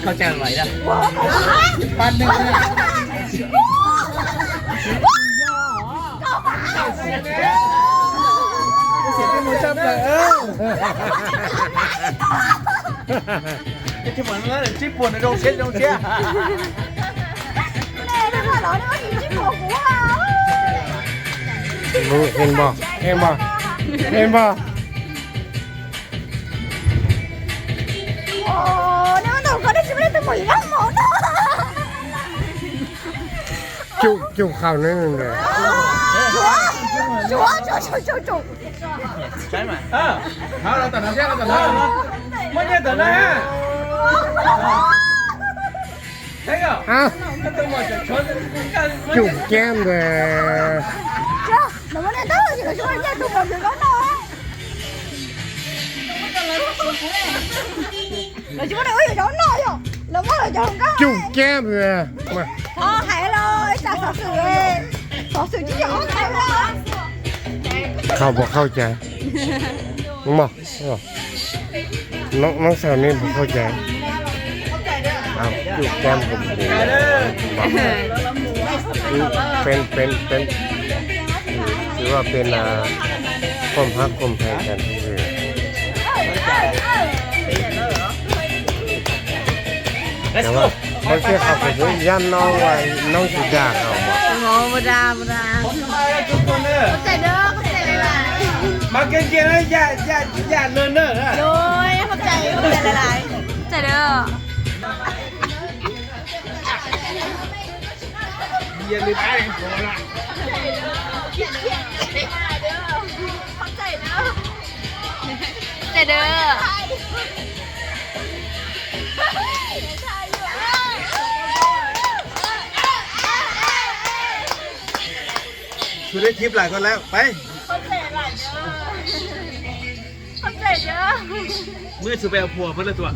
เข้าใจไหวนะปันหนึ่งเนี่ยเสียไปหมดจับเลยจะเหมือนว่าญี่ปุ่นในโรงเชี่ยเห็นบ่เห็นบ่เห็นบ่จุข่าวนั่นเลยใช่ไหม好了等他下了等他慢点等他这个อ้าวจุแก้มเลยจุแก้มเลยมาเขาบอกเข้าใจน้องบอกน้องสาวนี่บอกเข้าใจเอาจุแก้มผมเป็นถือว่าเป็นความฮักความแพงกันคือแต่ว่าเขาเชื่อเขาไปด้วยย่านน้องไว้น้องสุดาเขาบอกมาเก่งๆนะอย่าเนินๆนะโดยเข้าใจหลายๆใจเด้ออย่าลืมไอ้ใจเด้อคือได้ทิปหลายคนแล้วไปเข้าใจเด้อเมื่อถือไปเอาผัวเพื่อนละตัว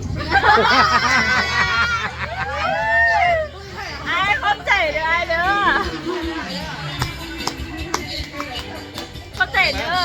ไอ้เข้าใจเด้อไอ้เด้อเข้าใจเด้อ